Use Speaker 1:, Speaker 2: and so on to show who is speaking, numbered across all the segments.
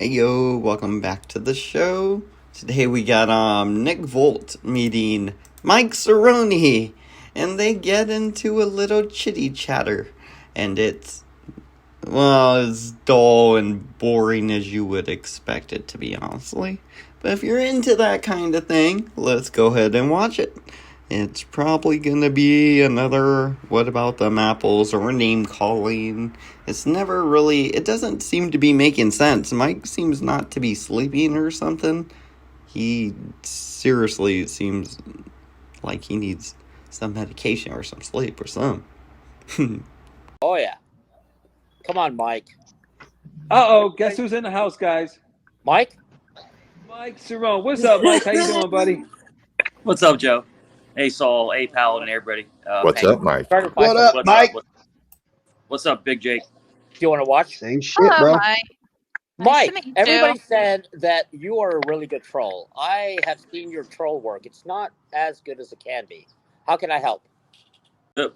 Speaker 1: Hey yo, welcome back to the show. Today we got Nik Volt meeting Mike Cerrone, and they get into a little chitty chatter, and it's as dull and boring as you would expect it to be, honestly. But if you're into that kind of thing, let's go ahead and watch it. It's probably gonna be another what about them apples or name calling. It's never really, it doesn't seem to be making sense. Mike seems not to be sleeping or something. He seriously, it seems like he needs some medication or some sleep or something.
Speaker 2: Oh yeah. Come on, Mike.
Speaker 3: Uh-oh, guess who's in the house, guys?
Speaker 2: Mike?
Speaker 3: Mike Cerrone. What's up, Mike? How you doing, buddy?
Speaker 4: What's up, Joe? Hey, Saul. Hey, Paladin, everybody.
Speaker 5: What's up, Mike?
Speaker 2: What
Speaker 6: up, Mike?
Speaker 4: What's up, Big Jake?
Speaker 2: Do you want to watch?
Speaker 6: Same shit,
Speaker 7: Hello,
Speaker 6: bro.
Speaker 7: Mike.
Speaker 2: Mike, everybody said that you are a really good troll. I have seen your troll work. It's not as good as it can be. How can I help?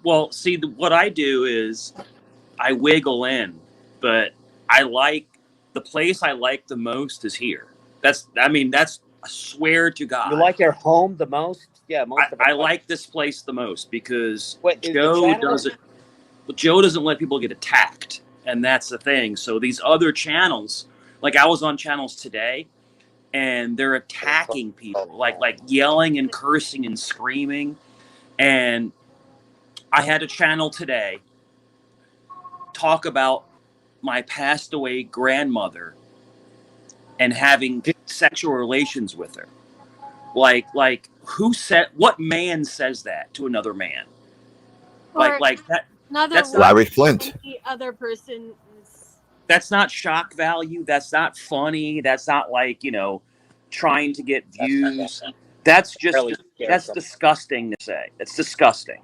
Speaker 4: Well, see, what I do is I wiggle in, but the place I like the most is here. I swear to God.
Speaker 2: You like your home the most? Yeah,
Speaker 4: I like this place the most because
Speaker 2: Wait,
Speaker 4: Joe doesn't let people get attacked, and that's the thing. So these other channels, like I was on channels today, and they're attacking people, like yelling and cursing and screaming. And I had a channel today talk about my passed away grandmother and having sexual relations with her. Like what man says that to another man? Like that.
Speaker 7: That's
Speaker 5: Larry Flint.
Speaker 7: The other person is...
Speaker 4: That's not shock value. That's not funny. That's not trying to get views. That's disgusting to say. It's disgusting.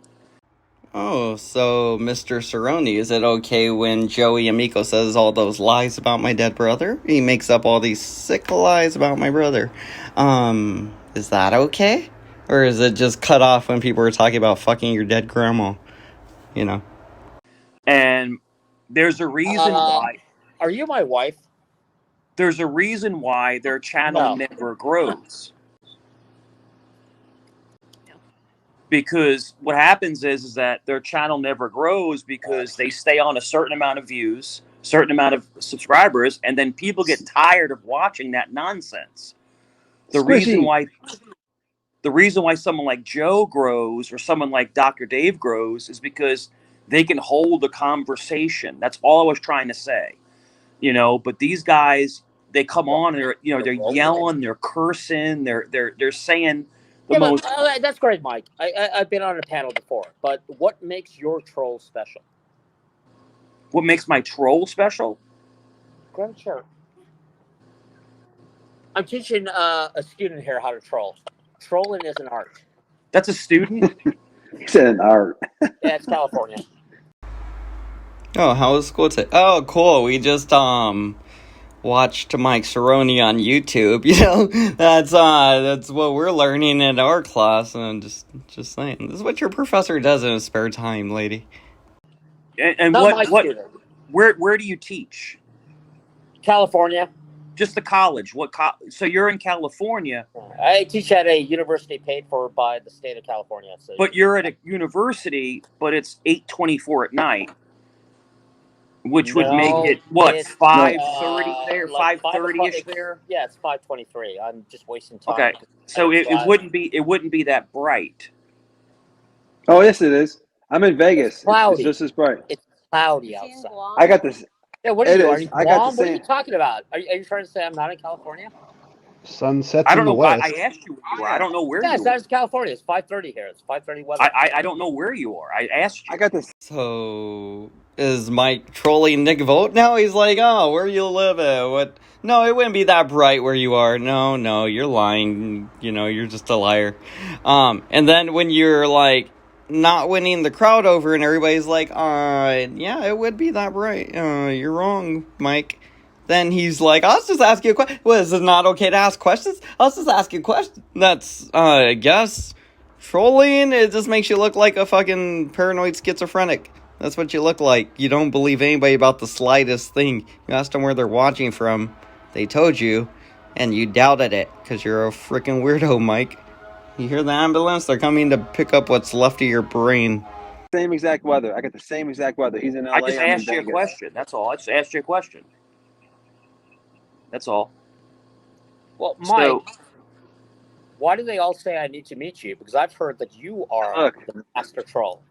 Speaker 1: Oh, so Mr. Cerrone, is it okay when Joey Amico says all those lies about my dead brother? He makes up all these sick lies about my brother. Is that okay? Or is it just cut off when people are talking about fucking your dead grandma? You know?
Speaker 4: And there's a reason why.
Speaker 2: Are you my wife?
Speaker 4: There's a reason why their channel never grows. Because what happens is that their channel never grows because they stay on a certain amount of views, certain amount of subscribers, and then people get tired of watching that nonsense. The reason why someone like Joe grows or someone like Dr. Dave grows is because they can hold a conversation. That's all I was trying to say. But these guys, they come on and they're yelling, they're cursing, they're saying
Speaker 2: that's great, Mike. I've been on a panel before, but what makes your troll special?
Speaker 4: What makes my troll special?
Speaker 2: Grab a chair. I'm teaching a student here how to troll. Trolling is an art.
Speaker 4: That's a student?
Speaker 6: It's an art.
Speaker 2: Yeah, it's California.
Speaker 1: Oh, how was school today? Oh, cool. We just, watched Mike Cerrone on YouTube. That's what we're learning in our class, and just saying, this is what your professor does in his spare time, lady.
Speaker 4: And where do you teach?
Speaker 2: California.
Speaker 4: Just the college. So you're in California.
Speaker 2: I teach at a university paid for by the state of California. So
Speaker 4: but you're at a university, but it's 8:24 at night. Which would make it 5:30 there, 5:30ish there.
Speaker 2: Yeah, it's 5:23. I'm just wasting time.
Speaker 4: Okay, so it wouldn't be that bright.
Speaker 3: Oh, yes, it is. I'm in Vegas.
Speaker 2: It's cloudy.
Speaker 3: It's just as bright.
Speaker 2: It's cloudy outside.
Speaker 3: I got this.
Speaker 2: Yeah, what are you? Are you
Speaker 3: I got
Speaker 2: What are you talking about? Are you trying to say I'm not in California?
Speaker 6: Sun sets
Speaker 4: I don't
Speaker 6: in
Speaker 4: know
Speaker 6: the
Speaker 4: why
Speaker 6: west.
Speaker 4: I asked you where you were. I don't know where you
Speaker 2: it's
Speaker 4: are.
Speaker 2: not California. It's 5:30 here. It's 5:30 weather.
Speaker 4: I don't know where you are. I asked you.
Speaker 3: I got this.
Speaker 1: So, is Mike trolling Nik Volt now? He's like, oh, where you live at? What? No, it wouldn't be that bright where you are. No, you're lying. You're just a liar. And then when you're like not winning the crowd over and everybody's like, yeah, it would be that bright. You're wrong, Mike. Then he's like, I'll just ask you a question. Well, is it not okay to ask questions? I'll just ask you a question. That's, I guess, trolling. It just makes you look like a fucking paranoid schizophrenic. That's what you look like. You don't believe anybody about the slightest thing. You ask them where they're watching from. They told you, and you doubted it because you're a freaking weirdo, Mike. You hear the ambulance? They're coming to pick up what's left of your brain.
Speaker 6: Same exact weather. I got the same exact weather. He's in LA.
Speaker 4: I just
Speaker 6: I'm in
Speaker 4: asked you a
Speaker 6: Vegas.
Speaker 4: question. That's all. I just asked you a question. That's all.
Speaker 2: Well, Mike,
Speaker 4: So,
Speaker 2: why do they all say I need to meet you? Because I've heard that you are the master troll.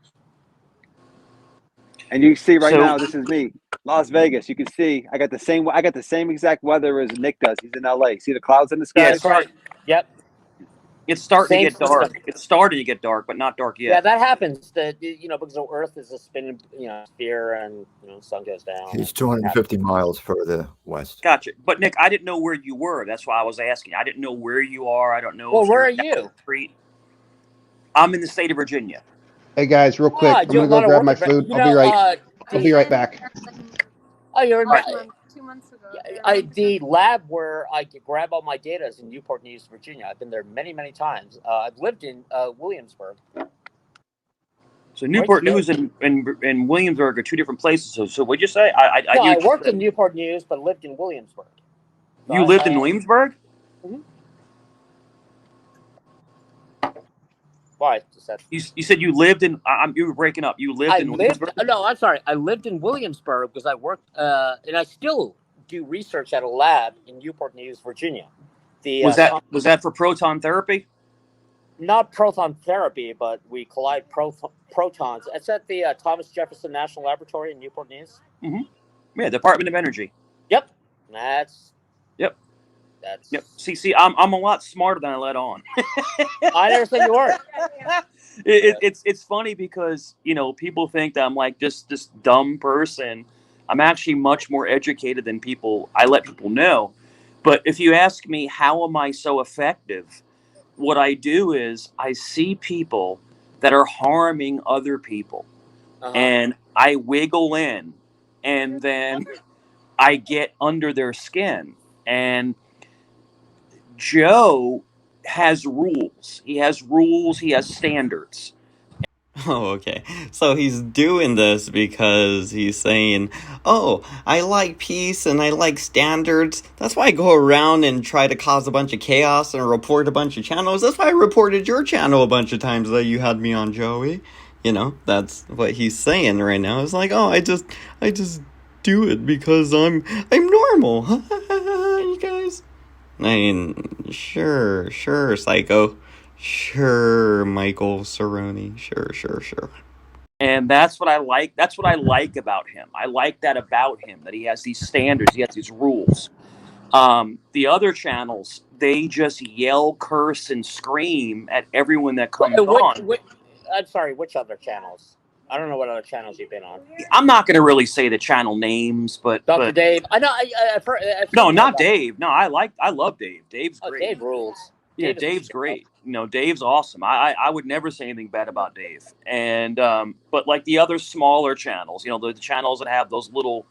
Speaker 6: And you see right
Speaker 4: So-
Speaker 6: now, this is me, Las Vegas. You can see I got the same exact weather as Nick does. He's in LA. See the clouds in the sky?
Speaker 4: yeah,
Speaker 2: That's right. Yep.
Speaker 4: it's starting
Speaker 2: Same
Speaker 4: to get dark.
Speaker 2: system.
Speaker 4: It's starting to get dark, but not dark
Speaker 2: Yeah,
Speaker 4: yet.
Speaker 2: that happens. Because the Earth is a spinning, sphere, and sun goes down.
Speaker 5: He's 250 miles further west.
Speaker 4: Gotcha. But Nick, I didn't know where you were. That's why I was asking. I didn't know where you are. I don't know.
Speaker 2: Well,
Speaker 4: if
Speaker 2: where
Speaker 4: you're
Speaker 2: are you?
Speaker 4: down the street. I'm in the state of Virginia.
Speaker 8: Hey guys, real quick, I'm gonna go grab my food. I'll be right back.
Speaker 2: Oh, you're in.
Speaker 7: Last month, 2 months ago.
Speaker 2: The lab where I could grab all my data is in Newport News, Virginia. I've been there many, many times. I've lived in Williamsburg.
Speaker 4: So Newport News and Williamsburg are two different places. So what'd you say?
Speaker 2: I worked in Newport News, but lived in Williamsburg.
Speaker 4: You lived in Williamsburg?
Speaker 2: Mm-hmm. Why?
Speaker 4: You said you lived in. You were breaking up. You lived in Williamsburg?
Speaker 2: No, I'm sorry. I lived in Williamsburg because I worked, and I still do research at a lab in Newport News, Virginia.
Speaker 4: Was that for proton therapy?
Speaker 2: Not proton therapy, but we collide protons. It's at the Thomas Jefferson National Laboratory in Newport News.
Speaker 4: Mm-hmm. Yeah, Department of Energy.
Speaker 2: Yep.
Speaker 4: Yep. See, I'm a lot smarter than I let on.
Speaker 2: I never said you weren't.
Speaker 4: It's funny because people think that I'm like just this dumb person. I'm actually much more educated than I let people know. But if you ask me how am I so effective, what I do is I see people that are harming other people, and I wiggle in, and then I get under their skin. And Joe has rules. He has rules. He has standards.
Speaker 1: Oh, okay. So he's doing this because he's saying, oh, I like peace and I like standards. That's why I go around and try to cause a bunch of chaos and report a bunch of channels. That's why I reported your channel a bunch of times that you had me on, Joey. That's what he's saying right now. It's like, oh, I just do it because I'm normal. You guys. I mean, sure, Psycho. Sure, Michael Cerrone. Sure.
Speaker 4: And that's what I like. That's what I like about him. I like that about him, that he has these standards. He has these rules. The other channels, they just yell, curse, and scream at everyone that comes on.
Speaker 2: I'm sorry, which other channels? I don't know what other channels you've been on.
Speaker 4: I'm not going to really say the channel names, but
Speaker 2: Dr. Dave. I know. I've heard
Speaker 4: no, not Dave. No, I love Dave. Dave's great.
Speaker 2: Dave rules.
Speaker 4: Yeah, Dave's great. Dave's awesome. I would never say anything bad about Dave. And but like the other smaller channels, the channels that have those little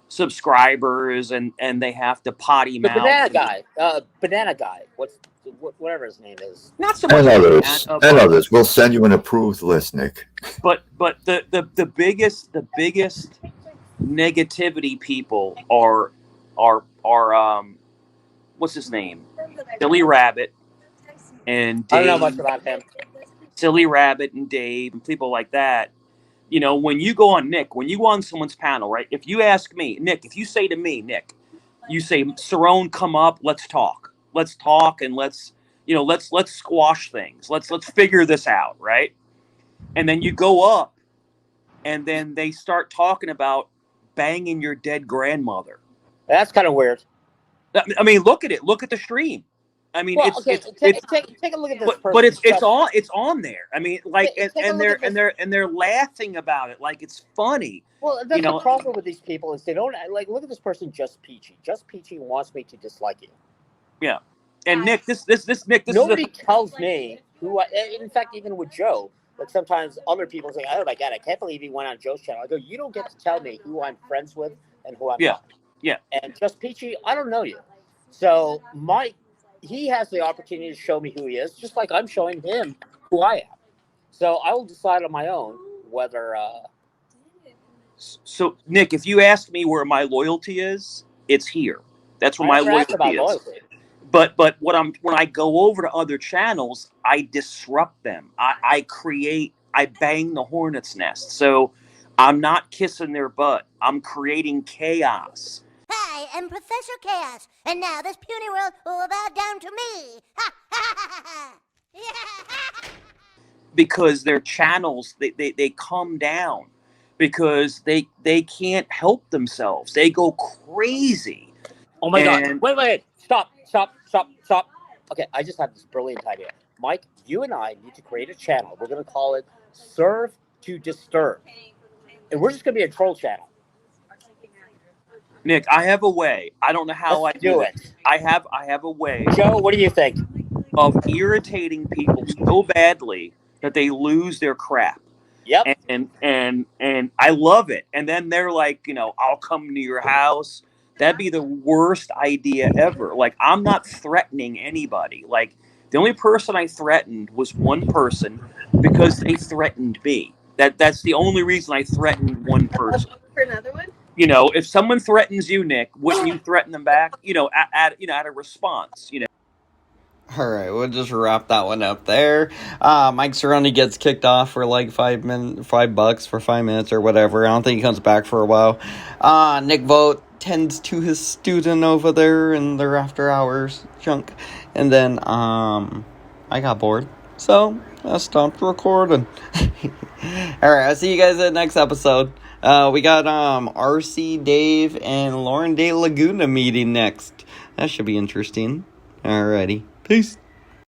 Speaker 4: subscribers and they have to potty mouth.
Speaker 2: Banana guy. Whatever his name is.
Speaker 4: Not so much.
Speaker 5: And others. We'll send you an approved list, Nick.
Speaker 4: But the biggest negativity people are what's his name? Billy Rabbit and Dave.
Speaker 2: I don't know much about him.
Speaker 4: Silly Rabbit and Dave and people like that. When you go on someone's panel, right? If you ask me, Nick, if you say to me, Nick, you say, Cerrone, come up, let's talk and let's squash things. Let's figure this out, right? And then you go up and then they start talking about banging your dead grandmother.
Speaker 2: That's kind of weird.
Speaker 4: I mean, look at it. Look at the stream. I mean,
Speaker 2: take a look at this.
Speaker 4: But it's on there. I mean, like, and they're laughing about it like it's funny.
Speaker 2: Well, that's the problem with these people is they don't look at this person Just Peachy. Just Peachy wants me to dislike you.
Speaker 4: Yeah, and Nick, this Nick,
Speaker 2: nobody tells me who. In fact, even with Joe, like sometimes other people say, "Oh my God, I can't believe he went on Joe's channel." I go, "You don't get to tell me who I'm friends with and who I'm not."
Speaker 4: Yeah.
Speaker 2: And Just Peachy, I don't know you, so Mike. He has the opportunity to show me who he is, just like I'm showing him who I am. So I will decide on my own whether.
Speaker 4: So, Nick, if you ask me where my loyalty is, it's here. That's where my
Speaker 2: asked about
Speaker 4: loyalty is. But when I go over to other channels, I disrupt them. I bang the hornet's nest. So I'm not kissing their butt. I'm creating chaos.
Speaker 9: Hi, I'm Professor Chaos, and now this puny world will bow down to me.
Speaker 4: Because their channels, they come down because they can't help themselves. They go crazy.
Speaker 2: Oh my God. Wait. Stop. Okay, I just had this brilliant idea. Mike, you and I need to create a channel. We're going to call it Serve to Disturb. And we're just going to be a troll channel.
Speaker 4: Nick, I have a way. I don't know how
Speaker 2: Let's
Speaker 4: I do it.
Speaker 2: it.
Speaker 4: I have a way.
Speaker 2: Joe, what do you think?
Speaker 4: Of irritating people so badly that they lose their crap.
Speaker 2: Yep.
Speaker 4: And I love it. And then they're like, I'll come to your house. That'd be the worst idea ever. Like, I'm not threatening anybody. Like, the only person I threatened was one person because they threatened me. That's the only reason I threatened one person.
Speaker 7: For another one?
Speaker 4: If someone threatens you, Nick, wouldn't you threaten them back? At a response.
Speaker 1: All right, we'll just wrap that one up there. Mike Cerrone gets kicked off for like $5 for 5 minutes or whatever. I don't think he comes back for a while. Nik Volt tends to his student over there in their after hours junk, and then I got bored, so I stopped recording. All right, I'll see you guys in the next episode. We got RC Dave and Lauren De Laguna meeting next. That should be interesting. Alrighty. Peace.